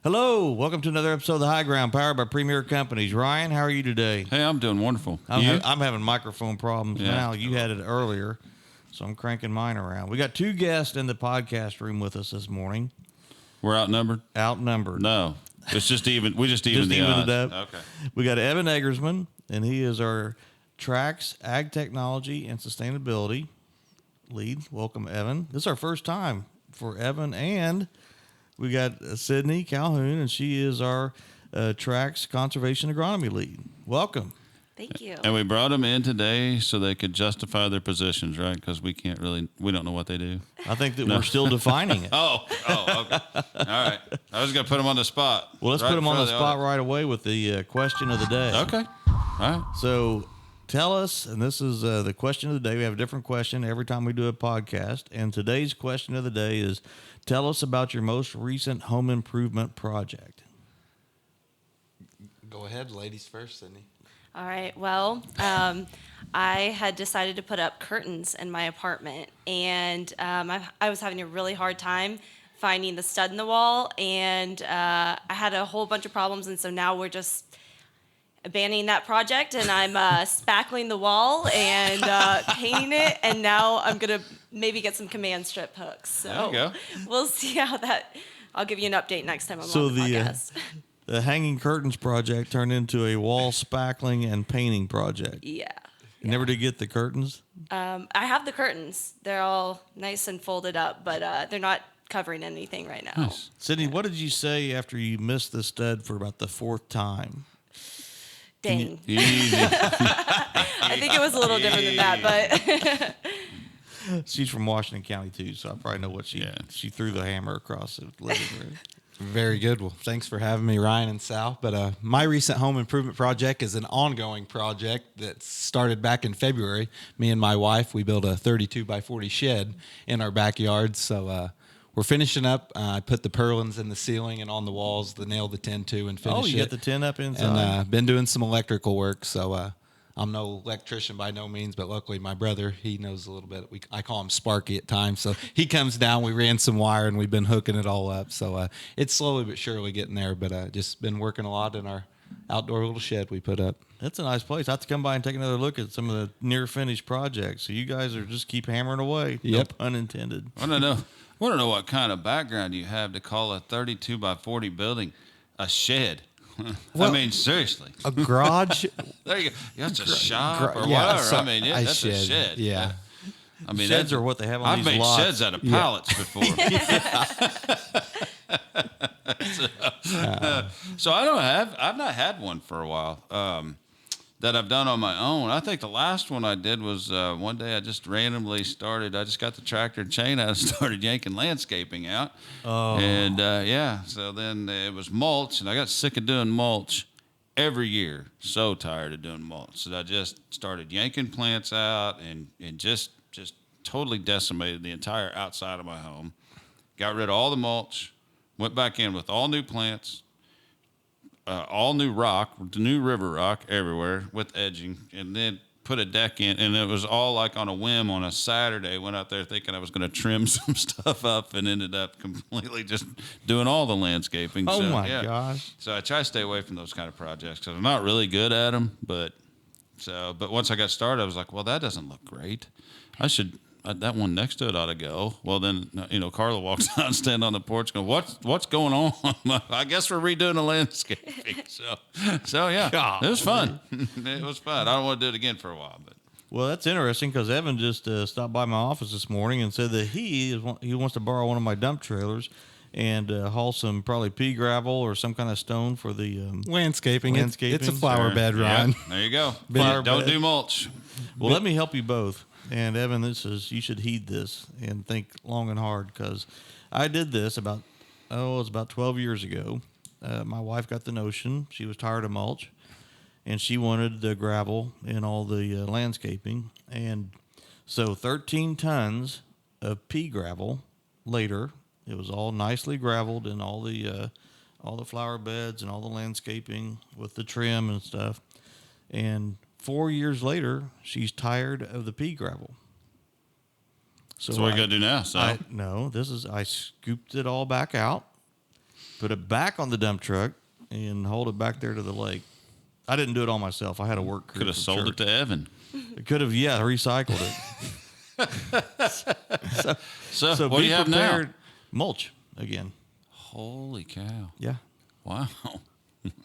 Hello, welcome to another episode of The High Ground, powered by Premier Companies. Ryan, how are you today? Hey, I'm doing wonderful. I'm having microphone problems Yeah. now. You had it earlier, so I'm cranking mine around. We got two guests in the podcast room with us this morning. We're outnumbered? Outnumbered. No, it's just even. We just even the odds. it up. Okay. We got Evan Eggersman, and he is our Trax Ag Technology and Sustainability Lead. Welcome, Evan. This is our first time for Evan, and we got Sydney Calhoun, and she is our Trax Conservation Agronomy Lead. Welcome. Thank you. And we brought them in today so they could justify their positions, right? Because we don't know what they do. I think that we're still defining it. Oh, okay. All right. I was going to put them on the spot. Well, let's put them on the spot right away with the question of the day. Okay. All right. So tell us, and this is the question of the day. We have a different question every time we do a podcast. And today's question of the day is, tell us about your most recent home improvement project. Go ahead, ladies first, Sydney. All right. Well, I had decided to put up curtains in my apartment, and I was having a really hard time finding the stud in the wall, and I had a whole bunch of problems, and so now we're just abandoning that project, and I'm spackling the wall and painting it, and now I'm going to maybe get some command strip hooks. So There you go. We'll see how that. I'll give you an update next time I'm on the podcast. The hanging curtains project turned into a wall spackling and painting project. Yeah. You never did get the curtains? I have the curtains. They're all nice and folded up, but they're not covering anything right now. Nice. Sydney, what did you say after you missed the stud for about the fourth time? Dang. Easy. I think it was a little different than that, but She's from Washington County, too, so I probably know what she threw the hammer across the living room. Very good. Well, thanks for having me, Ryan and Sal. But my recent home improvement project is an ongoing project that started back in February. Me and my wife, we built a 32 by 40 shed in our backyard. So we're finishing up. I put the purlins in the ceiling and on the walls, nailed the tin to and finished it. Oh, you got the tin up inside? And been doing some electrical work. So I'm no electrician by no means, but luckily my brother, he knows a little bit. I call him Sparky at times. So he comes down, we ran some wire, and we've been hooking it all up. So it's slowly but surely getting there, but just been working a lot in our outdoor little shed we put up. That's a nice place. I have to come by and take another look at some of the near-finished projects. So you guys are just keep hammering away. Yep. No pun intended. I don't know what kind of background you have to call a 32 by 40 building a shed. Well, I mean, seriously. A garage? There you go. That's a shop or whatever. So I mean, that's a shed. Yeah. I mean, Sheds are what they have on I've these made lots. sheds out of pallets before. So I've not had one for a while that I've done on my own. I think the last one I did was one day I just randomly I just got the tractor chain out and started yanking landscaping out. Oh. And so then it was mulch, and I got sick of doing mulch every year. So tired of doing mulch. So I just started yanking plants out and just totally decimated the entire outside of my home. Got rid of all the mulch, went back in with all new plants, all new rock, new river rock everywhere with edging, and then put a deck in. And it was all like on a whim on a Saturday. Went out there thinking I was going to trim some stuff up and ended up completely just doing all the landscaping. Oh, my gosh. So I try to stay away from those kind of projects because I'm not really good at them. But once I got started, I was like, well, that doesn't look great. That one next to it ought to go. Well, then, Carla walks out and stands on the porch going, what's going on? I guess we're redoing the landscaping. So yeah, God. It was fun. It was fun. I don't want to do it again for a while, but. Well, that's interesting because Evan just stopped by my office this morning and said that he wants to borrow one of my dump trailers and haul some probably pea gravel or some kind of stone for the Landscaping. Landscaping. It's a flower bed, Ryan. Yeah, there you go. Flower Don't bed. do mulch. Well, let me help you both. And Evan, you should heed this and think long and hard because I did this about 12 years ago. My wife got the notion. She was tired of mulch, and she wanted the gravel and all the landscaping. And so 13 tons of pea gravel later, it was all nicely graveled and all the flower beds and all the landscaping with the trim and stuff. And 4 years later, she's tired of the pea gravel. So what are you going to do now? I scooped it all back out put it back on the dump truck, and hold it back there to the lake. I didn't do it all myself. I had a work crew. Could have from sold it church. to Evan. Could have, yeah, recycled it. So what do you have now? Mulch again. Holy cow. Yeah. Wow.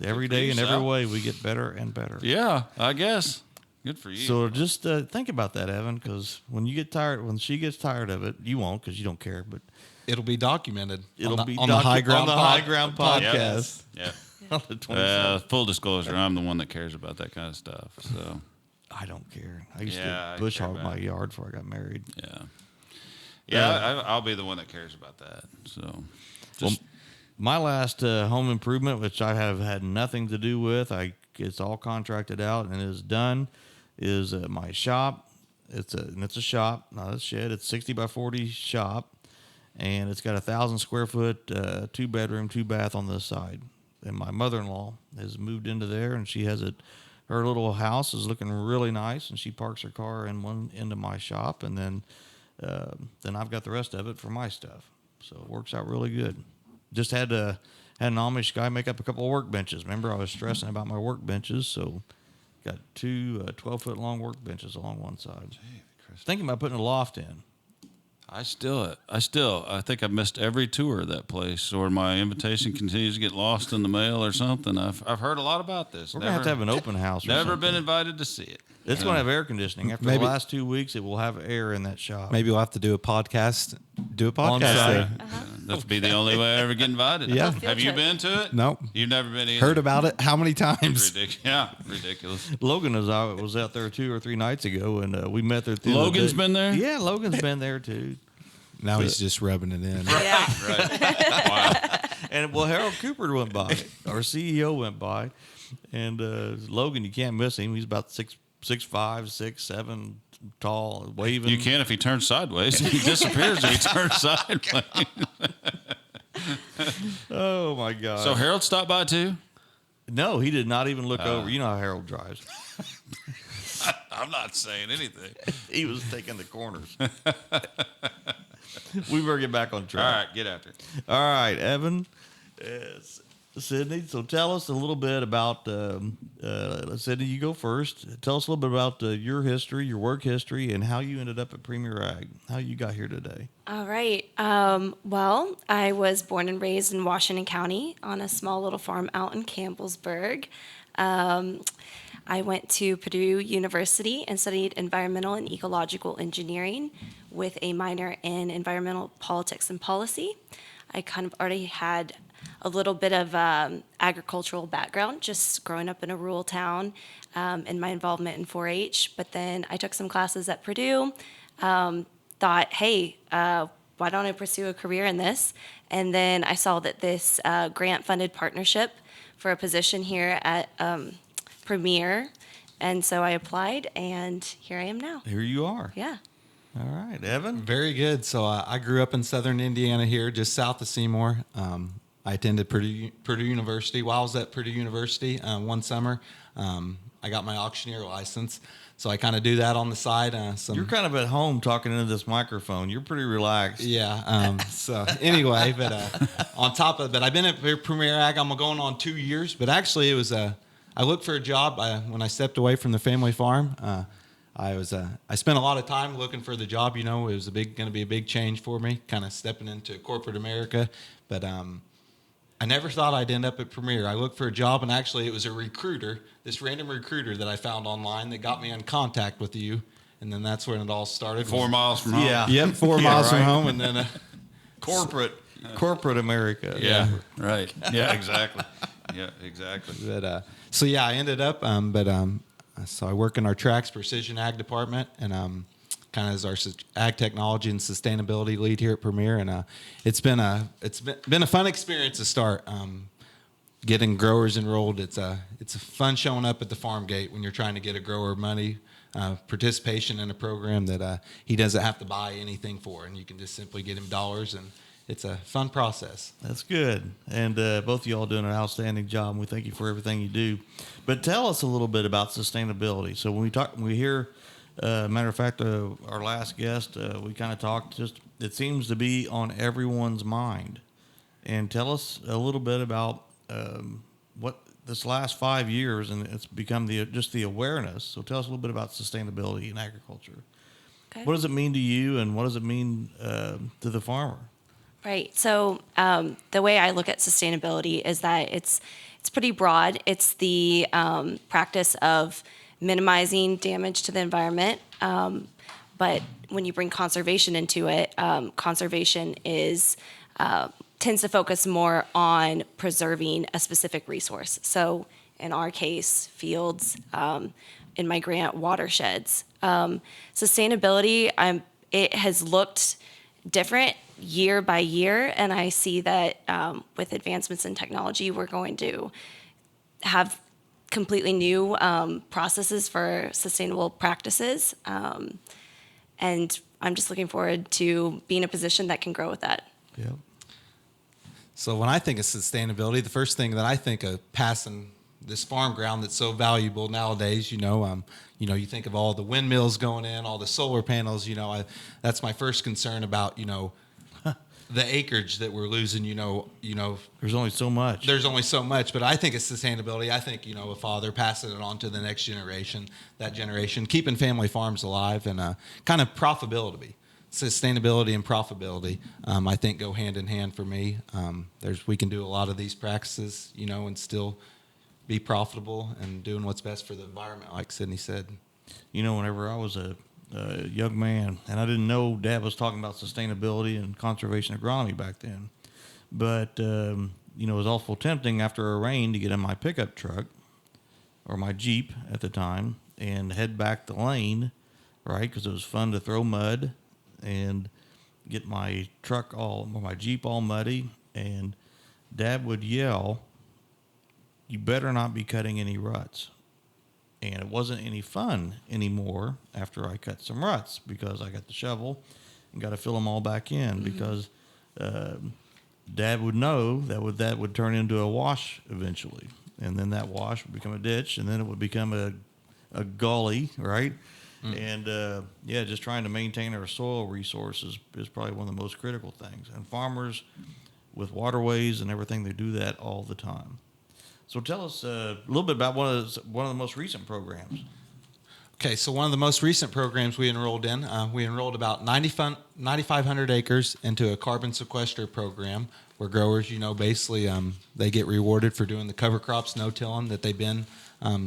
Every Good for day you, and every Sal. way we get better and better. Yeah, I guess. Good for you. So just think about that, Evan, because when she gets tired of it, you won't because you don't care, but It'll be documented. it'll on be the High Ground High Ground podcast. Yeah. On the 27th. Full disclosure, I'm the one that cares about that kind of stuff. So, I don't care. I used Yeah, I to bush care hog about my it. yard before I got married. yeah. I'll be the one that cares about that. So, just My last home improvement, which I have had nothing to do with, it's all contracted out and is done, is my shop. It's a shop, not a shed. It's 60 by 40 shop, and it's got 1,000 square foot, 2-bedroom, 2-bath on this side. And my mother-in-law has moved into there, and she has it. Her little house is looking really nice, and she parks her car in one end of my shop, and then I've got the rest of it for my stuff. So it works out really good. Just had an Amish guy make up a couple of workbenches. Remember, I was stressing about my workbenches, so got two 12-foot long workbenches along one side. Thinking about putting a loft in. I think I missed every tour of that place, or my invitation continues to get lost in the mail or something. I've heard a lot about this. We're going to have an open house. Or Never something. been invited to see it. It's going to have air conditioning. After Maybe- the last 2 weeks, it will have air in that shop. Maybe we'll have to do a podcast. On site. there. That'd be the only way I ever get invited. Yeah. Have you been to it? Nope. You've never been either? Heard about it how many times? Ridiculous. Logan was out there 2 or 3 nights ago, and we met there. Logan's been there? Yeah, Logan's been there too. Now he's just rubbing it in. Yeah. Right. Wow. And Harold Cooper went by. Our CEO went by, and Logan, you can't miss him. He's about 6'5", 6'7", tall, waving. You can if he turns sideways. He disappears if he turns sideways. Oh my God! So Harold stopped by too? No, he did not even look over. You know how Harold drives. I'm not saying anything. He was taking the corners. We better get back on All track. right, get after it. All right, Evan, Sydney. So tell us a little bit about Sydney. You go first. Tell us a little bit about your history, your work history, and how you ended up at Premier Ag. How you got here today. All right. Well, I was born and raised in Washington County on a small little farm out in Campbellsburg. I went to Purdue University and studied environmental and ecological engineering with a minor in environmental politics and policy. I kind of already had a little bit of agricultural background, just growing up in a rural town and my involvement in 4-H. But then I took some classes at Purdue, thought, hey, why don't I pursue a career in this? And then I saw that this grant-funded partnership for a position here at Premier, and so I applied, and here I am now. Here you are. Yeah. All right, Evan. Very good. So I grew up in southern Indiana here, just south of Seymour. I attended Purdue University. While I was at Purdue University one summer, I got my auctioneer license. So I kind of do that on the side. You're kind of at home talking into this microphone. You're pretty relaxed. Yeah. So anyway, but on top of that, I've been at Premier Ag. I'm going on 2 years, but actually it was I looked for a job when I stepped away from the family farm. I spent a lot of time looking for the job. You know, it was going to be a big change for me, kind of stepping into corporate America. But I never thought I'd end up at Premier. I looked for a job, and actually it was a recruiter, this random recruiter that I found online that got me in contact with you. And then that's when it all started. 4 miles from home. Yeah. Yep, 4 miles from home, and then Corporate America. Yeah. Right. Yeah. Exactly. Yeah. Exactly. But so yeah, I ended up. So I work in our Trax Precision Ag department, and kind of as our ag technology and sustainability lead here at Premier. And it's been a fun experience to start. Getting growers enrolled, it's fun showing up at the farm gate when you're trying to get a grower money. Participation in a program that he doesn't have to buy anything for, and you can just simply get him dollars, and it's a fun process. That's good. And both of you all doing an outstanding job, and we thank you for everything you do. But tell us a little bit about sustainability. So when we hear, matter of fact, our last guest, we kind of talked, just it seems to be on everyone's mind. and tell us a little bit about what this last 5 years, and it's become just the awareness. So tell us a little bit about sustainability in agriculture. Okay. What does it mean to you, and what does it mean to the farmer? Right. So the way I look at sustainability is that it's pretty broad. It's the practice of minimizing damage to the environment. But when you bring conservation into it, conservation tends to focus more on preserving a specific resource. So in our case, fields. In my grant, watersheds. Sustainability, it has looked different year by year, and I see that with advancements in technology, we're going to have completely new processes for sustainable practices, and I'm just looking forward to being in a position that can grow with that. Yeah. So when I think of sustainability, the first thing that I think of passing this farm ground that's so valuable nowadays, you think of all the windmills going in, all the solar panels, that's my first concern about, the acreage that we're losing, There's only so much. there's only so much, but I think it's sustainability. I think, a father passing it on to the next generation, that generation, keeping family farms alive, and kind of profitability. Sustainability and profitability, I think, go hand in hand for me. We can do a lot of these practices, and still be profitable and doing what's best for the environment, like Sydney said. Whenever I was a young man, and I didn't know Dad was talking about sustainability and conservation agronomy back then, but it was awful tempting after a rain to get in my pickup truck or my Jeep at the time and head back the lane, right? Because it was fun to throw mud and get my Jeep all muddy, and Dad would yell, "You better not be cutting any ruts." And it wasn't any fun anymore after I cut some ruts, because I got the shovel and got to fill them all back in, because Dad would know that would turn into a wash eventually. And then that wash would become a ditch, and then it would become a gully, right? And just trying to maintain our soil resources is probably one of the most critical things. And farmers with waterways and everything, they do that all the time. So tell us a little bit about one of the most recent programs. Okay, so one of the most recent programs we enrolled in, about 9,500 acres into a carbon sequester program where growers, basically they get rewarded for doing the cover crops, no-tilling that they've been.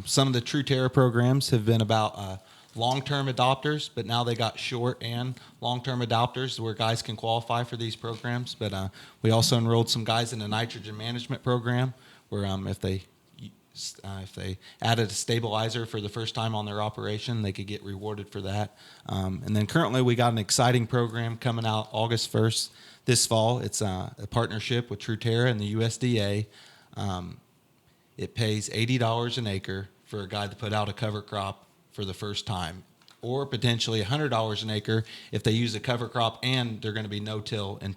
Some of the Truterra programs have been about long-term adopters, but now they got short and long-term adopters where guys can qualify for these programs. But we also enrolled some guys in a nitrogen management program where if they added a stabilizer for the first time on their operation, they could get rewarded for that. And then currently we got an exciting program coming out August 1st this fall. It's a partnership with Truterra and the USDA. It pays $80 an acre for a guy to put out a cover crop for the first time, or potentially $100 an acre if they use a cover crop and they're going to be no-till in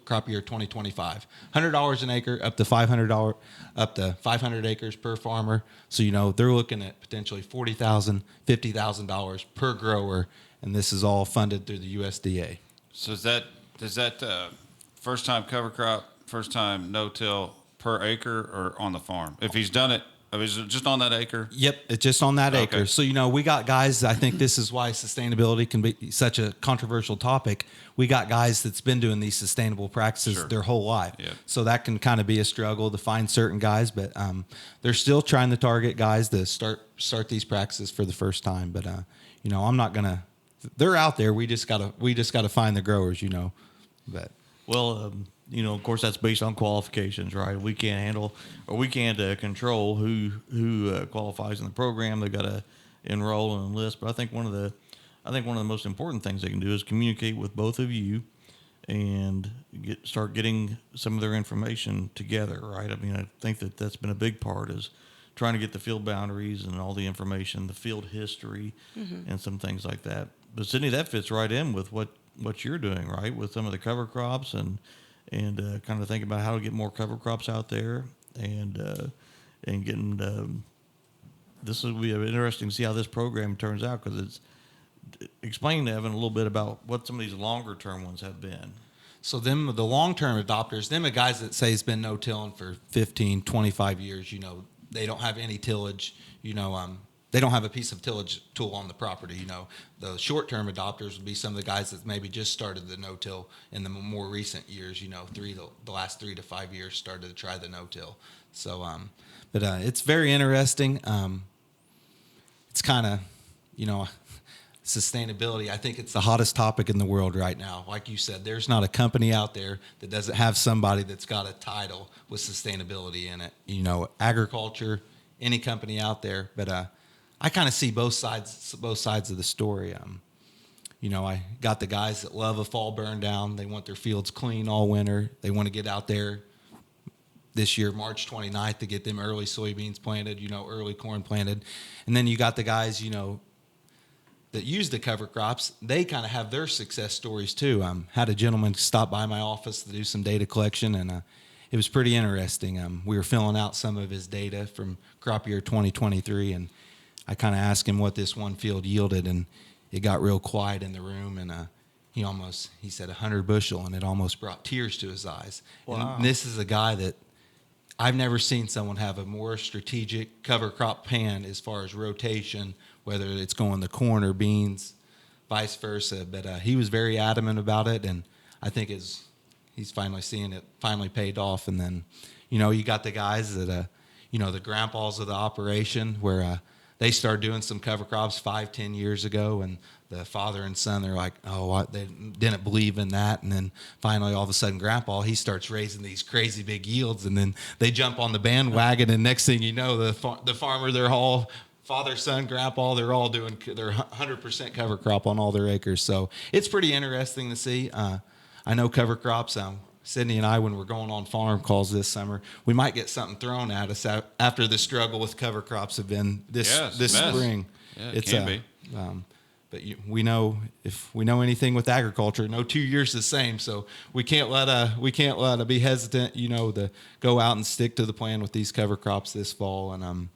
crop year 2025. $100 an acre up to $500 acres per farmer. So they're looking at potentially $40,000, $50,000 per grower, and this is all funded through the USDA. So does that first time cover crop, first time no-till per acre, or on the farm? If he's done it, is it just on that acre? Yep, it's just on that Okay. acre. So, we got guys, I think this is why sustainability can be such a controversial topic. We got guys that's been doing these sustainable practices their whole life. Yep. So that can kind of be a struggle to find certain guys, but they're still trying to target guys to start these practices for the first time. But, I'm not going to, they're out there. We just got to find the growers, but. Well, of course, that's based on qualifications, right? We can't handle, or we can't control who qualifies in the program. They've got to enroll and enlist. But I think one of the most important things they can do is communicate with both of you and start getting some of their information together, right? I mean, I think that's been a big part, is trying to get the field boundaries and all the information, the field history, and some things like that. But Sydney, that fits right in with what you're doing, right? With some of the cover crops and kind of think about how to get more cover crops out there, and getting this will be interesting to see how this program turns out, because it's explain to Evan a little bit about what some of these longer term ones have been. So them, the long-term adopters, them are guys that say it's been no-tilling for 15, 25 years, they don't have any tillage, they don't have a piece of tillage tool on the property, The short-term adopters would be some of the guys that maybe just started the no-till in the more recent years, the last 3 to 5 years started to try the no-till. So, but it's very interesting. It's kind of, sustainability. I think it's the hottest topic in the world right now. Like you said, there's not a company out there that doesn't have somebody that's got a title with sustainability in it. Agriculture, any company out there. But I kind of see both sides of the story. I got the guys that love a fall burn down. They want their fields clean all winter. They want to get out there this year, March 29th, to get them early soybeans planted, early corn planted. And then you got the guys, that use the cover crops. They kind of have their success stories too. Had a gentleman stop by my office to do some data collection, and it was pretty interesting. We were filling out some of his data from crop year 2023, and I kind of asked him what this one field yielded, and it got real quiet in the room, and he said 100 bushel, and it almost brought tears to his eyes. Wow. And this is a guy that I've never seen someone have a more strategic cover crop plan as far as rotation, whether it's going to corn or beans, vice versa. But he was very adamant about it, and I think he's finally seeing it finally paid off. And then, you got the guys that, the grandpas of the operation where they started doing some cover crops 5-10 years ago, and the father and son, they're like, they didn't believe in that. And then finally, all of a sudden, grandpa, he starts raising these crazy big yields, and then they jump on the bandwagon, and next thing you know, the farmer, they're all father, son, grandpa, they're all doing their 100% cover crop on all their acres. So it's pretty interesting to see. I know cover crops, Sydney and I, when we're going on farm calls this summer, we might get something thrown at us after the struggle with cover crops have been this spring. Yeah, it can be. But we know, if we know anything with agriculture, no 2 years the same. So we can't let be hesitant, to go out and stick to the plan with these cover crops this fall, and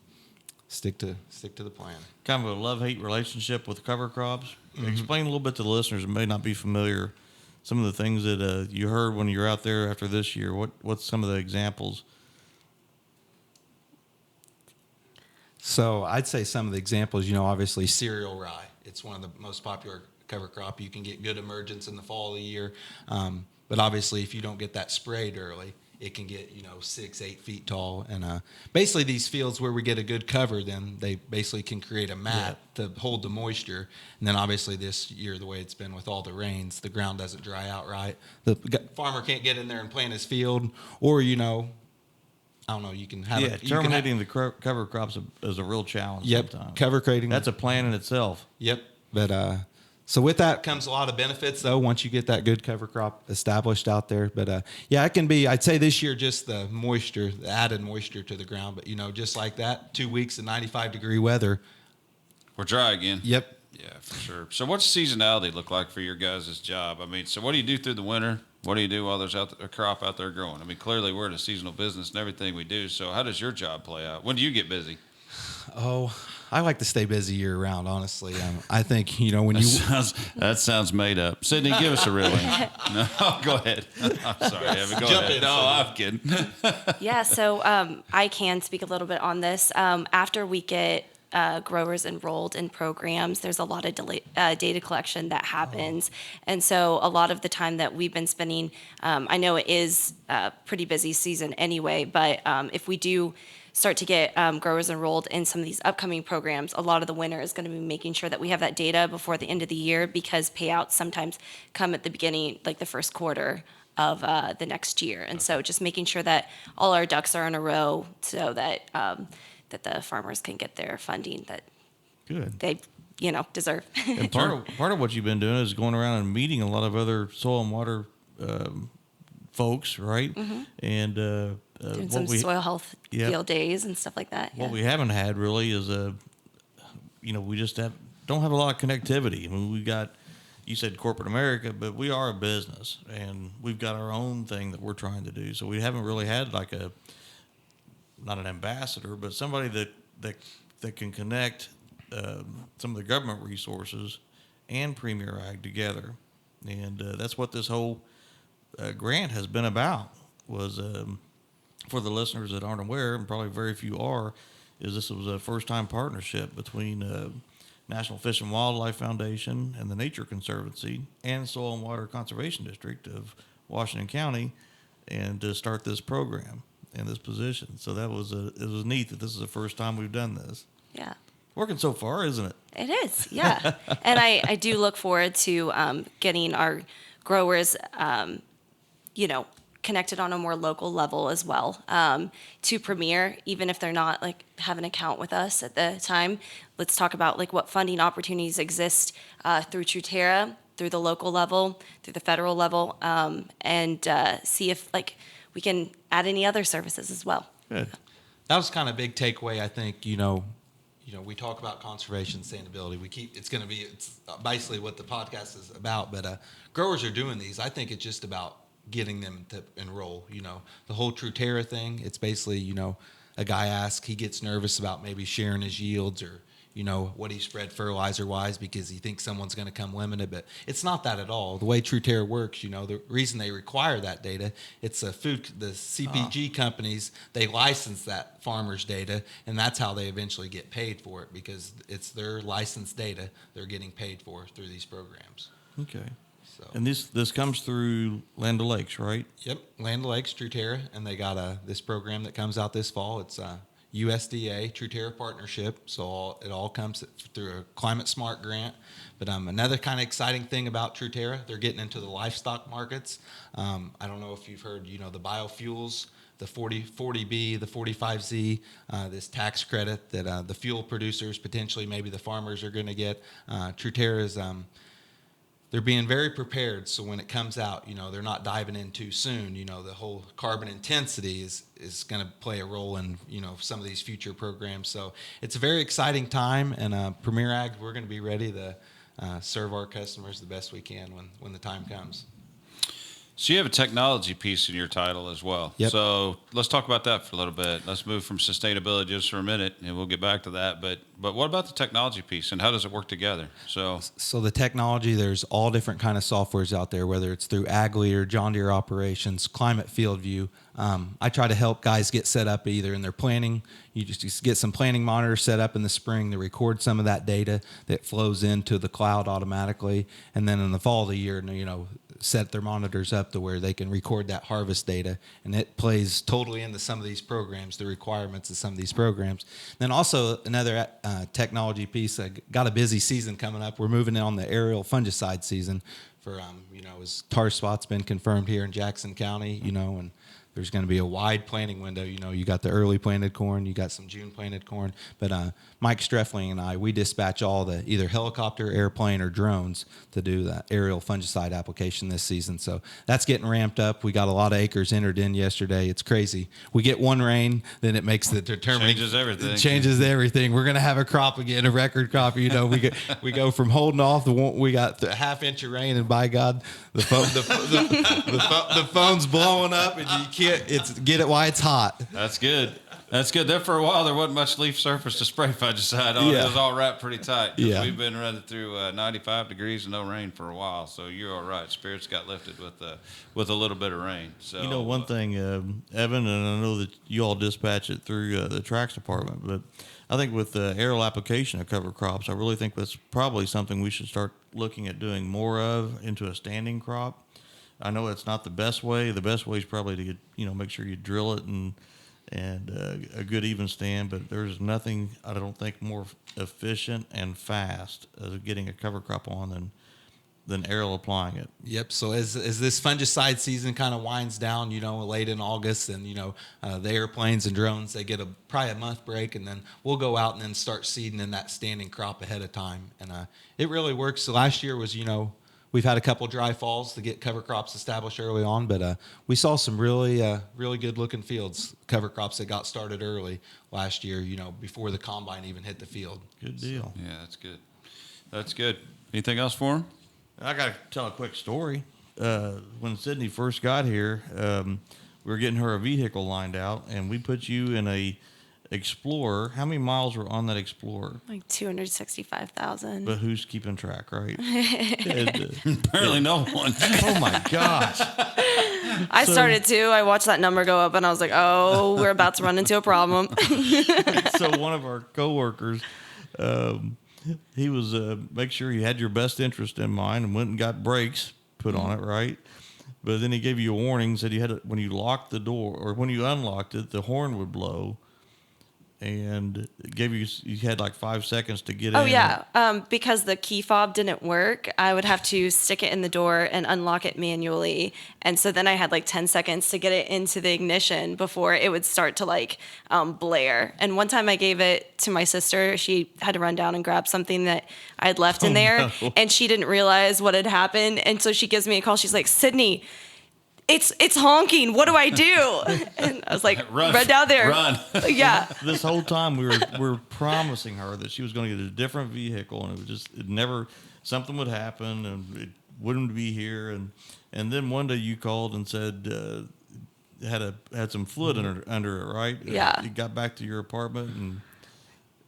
stick to the plan. Kind of a love-hate relationship with cover crops. Mm-hmm. Explain a little bit to the listeners who may not be familiar, some of the things that you heard when you're out there after this year. What's some of the examples? So I'd say some of the examples, obviously cereal rye. It's one of the most popular cover crop. You can get good emergence in the fall of the year. But obviously, if you don't get that sprayed early, it can get, 6-8 feet tall. And basically these fields where we get a good cover, then they basically can create a mat to hold the moisture. And then obviously this year, the way it's been with all the rains, the ground doesn't dry out right. The farmer can't get in there and plant his field, or, I don't know, you can have terminating the cover crops is a real challenge. Yep, sometimes. cover creating. That's a plan in itself. Yep, but so with that comes a lot of benefits, though, once you get that good cover crop established out there. But it can be, I'd say this year, just the moisture, the added moisture to the ground. But, just like that, 2 weeks of 95-degree weather. We're dry again. Yep. Yeah, for sure. So what's seasonality look like for your guys' job? I mean, so what do you do through the winter? What do you do while there's a crop out there growing? I mean, clearly we're in a seasonal business and everything we do. So how does your job play out? When do you get busy? Oh, I like to stay busy year round, honestly. I think, when that sounds made up. Sydney, give us a real one. No, go ahead. I'm sorry, Evan. Go Jump ahead. in, No, I'm kidding. Yeah, so I can speak a little bit on this. After we get growers enrolled in programs, there's a lot of data collection that happens. And so a lot of the time that we've been spending, I know it is a pretty busy season anyway, but if we do start to get growers enrolled in some of these upcoming programs, a lot of the winter is going to be making sure that we have that data before the end of the year, because payouts sometimes come at the beginning, like the first quarter of the next year. And so just making sure that all our ducks are in a row so that that the farmers can get their funding that Good. they deserve. And part of what you've been doing is going around and meeting a lot of other soil and water folks, right? Mm-hmm. And Doing some soil health field days and stuff like that. What we haven't had really is we just don't have a lot of connectivity. I mean, we got, you said corporate America, but we are a business, and we've got our own thing that we're trying to do. So we haven't really had like not an ambassador, but somebody that can connect some of the government resources and Premier Ag together. And that's what this whole grant has been about was, for the listeners that aren't aware, and probably very few are, is this was a first-time partnership between National Fish and Wildlife Foundation and the Nature Conservancy and Soil and Water Conservation District of Washington County, and to start this program in this position. So it was neat that this is the first time we've done this. Yeah. Working so far, isn't it? It is, yeah. And I do look forward to getting our growers, connected on a more local level as well, to Premier, even if they're not like have an account with us at the time. Let's talk about like what funding opportunities exist through Truterra, through the local level, through the federal level, and see if like we can add any other services as well. Good. That was kind of a big takeaway. I think, we talk about conservation, sustainability. It's basically what the podcast is about, but growers are doing these. I think it's just about getting them to enroll. The whole Truterra thing, it's basically, a guy asks, he gets nervous about maybe sharing his yields or, what he spread fertilizer wise because he thinks someone's going to come limit it, but it's not that at all. The way Truterra works, the reason they require that data, it's the CPG companies, they license that farmer's data, and that's how they eventually get paid for it because it's their licensed data they're getting paid for through these programs. Okay. So. And this comes through Land O'Lakes, right? Yep, Land O'Lakes, Truterra, and they got this program that comes out this fall. It's USDA Truterra partnership, so it all comes through a Climate Smart grant. But another kind of exciting thing about Truterra, they're getting into the livestock markets. I don't know if you've heard, the biofuels, the 40B, the 45Z, this tax credit that the fuel producers, potentially maybe the farmers are going to get. Truterra is they're being very prepared, so when it comes out, they're not diving in too soon. The whole carbon intensity is going to play a role in, some of these future programs. So it's a very exciting time, and Premier Ag, we're going to be ready to serve our customers the best we can when the time comes. So you have a technology piece in your title as well. Yep. So let's talk about that for a little bit. Let's move from sustainability just for a minute, and we'll get back to that. But what about the technology piece, and how does it work together? So the technology, there's all different kind of softwares out there, whether it's through Ag Leader, John Deere Operations, Climate Field View. I try to help guys get set up either in their planning. You just get some planning monitors set up in the spring to record some of that data that flows into the cloud automatically. And then in the fall of the year, set their monitors up to where they can record that harvest data, and it plays totally into some of these programs, the requirements of some of these programs. Then also another technology piece, got a busy season coming up. We're moving on the aerial fungicide season for, as tar spot's been confirmed here in Jackson County, and there's going to be a wide planting window. You got the early planted corn, you got some June planted corn. But Mike Streffling and I, we dispatch all the either helicopter, airplane, or drones to do the aerial fungicide application this season. So that's getting ramped up. We got a lot of acres entered in yesterday. It's crazy. We get one rain, then it makes the determining. Changes everything. It changes everything. We're going to have a crop again, a record crop. We go from holding off. We got a half inch of rain, and by God, the phone's blowing up, and you can't. Get it while it's hot. That's good. That's good. There for a while, there wasn't much leaf surface to spray fungicide on. Yeah. It was all wrapped pretty tight. Yeah. We've been running through 95 degrees and no rain for a while, so you're all right. Spirits got lifted with a little bit of rain. So one thing, Evan, and I know that you all dispatch it through the Trax department, but I think with the aerial application of cover crops, I really think that's probably something we should start looking at doing more of into a standing crop. I know it's not the best way. The best way is probably to get, make sure you drill it and a good even stand. But there's nothing, I don't think, more efficient and fast as getting a cover crop on than aerial applying it. Yep. So as this fungicide season kind of winds down, late in August, and the airplanes and drones, they get probably a month break, and then we'll go out and then start seeding in that standing crop ahead of time, and it really works. So last year was we've had a couple dry falls to get cover crops established early on, but we saw some really good looking fields, cover crops that got started early last year, before the combine even hit the field. Good deal. yeah, that's good. That's good. Anything else for him? I got to tell a quick story. When Sydney first got here, we were getting her a vehicle lined out, and we put you in a Explorer. How many miles were on that Explorer? Like 265,000. But who's keeping track, right? And, Apparently no one. oh my gosh. I started too. I watched that number go up and I was like, oh, we're about to run into a problem. So one of our coworkers, he was make sure you had your best interest in mind and went and got brakes put on it, right? But then he gave you a warning, said you had to, when you locked the door or when you unlocked it, the horn would blow. And it gave you had like 5 seconds to get in. Oh, yeah. Because the key fob didn't work, I would have to stick it in the door and unlock it manually. And so then I had like 10 seconds to get it into the ignition before it would start to like blare. And one time I gave it to my sister. She had to run down and grab something that I had left in there. No. And she didn't realize what had happened. And so she gives me a call. She's like, Sydney, it's honking. What do I do? And I was like, run down there. Run. Yeah. This whole time we were promising her that she was going to get a different vehicle, and it never something would happen, and it wouldn't be here. And then one day you called and said had some fluid under it, right? Yeah. It got back to your apartment,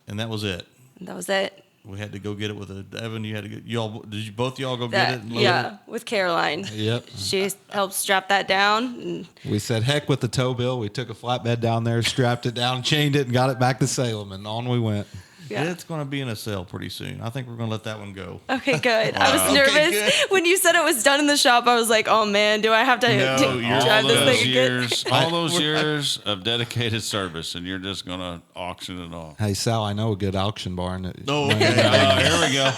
and that was it. That was it. We had to go get it with Evan. You had to get did you both y'all go get it? And load Yeah, with Caroline. Yep. She helped strap that down. And We said, heck with the tow bill. We took a flatbed down there, strapped it down, chained it, and got it back to Salem, and on we went. yeah. It's going to be in a sale pretty soon. I think we're going to let that one go. Okay, good. I was Okay, nervous good. when you said it was done in the shop. I was like, "Oh man, do I have to No, you're- drive All this those thing years, all those We're- years of dedicated service, and you're just gonna auction it off. Hey, Sal, I know a good auction barn. That Oh, might- okay. Here we go.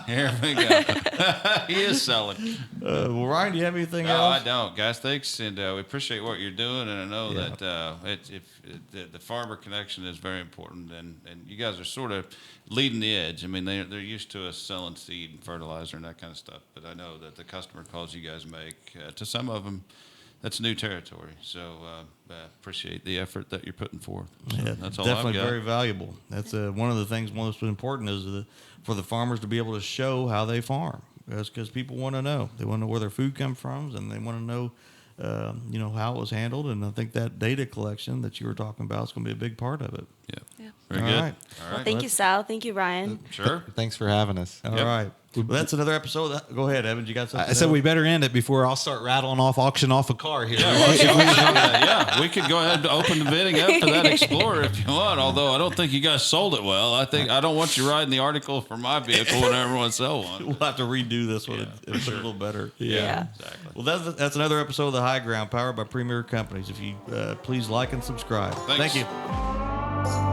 Here we go. He is selling. Well, Ryan, do you have anything No, else? I don't, guys. Thanks, and we appreciate what you're doing. And I know Yeah. that the farmer connection is very important, and you guys are sort of leading the edge. I mean, they're used to us selling seed and fertilizer and that kind of stuff, but I know that the customer calls you guys make to some of them, that's new territory. So appreciate the effort that you're putting forth. So Yeah, that's all definitely I've got. very valuable. That's one of the things most important is for the farmers to be able to show how they farm. That's because people want to know. They want to know where their food comes from, and they want to know, how it was handled. And I think that data collection that you were talking about is going to be a big part of it. Yeah. Yeah. Very All good. right. All right. Thank you, Sal. Thank you, Ryan. Sure. Thanks for having us. All Yep. right. Well, that's another episode. Go ahead, Evan. You got something? I said else? we better end it before I'll start rattling off auction off a car here. Yeah, we could go ahead and open the bidding up for that Explorer if you want. Although I don't think you guys sold it well. I don't want you riding the article for my vehicle when everyone sell one. We'll have to redo this one. It's a little better. Yeah. Exactly. Well, that's another episode of The High Ground, powered by Premier Companies. If you please like and subscribe. Thanks. Thank you.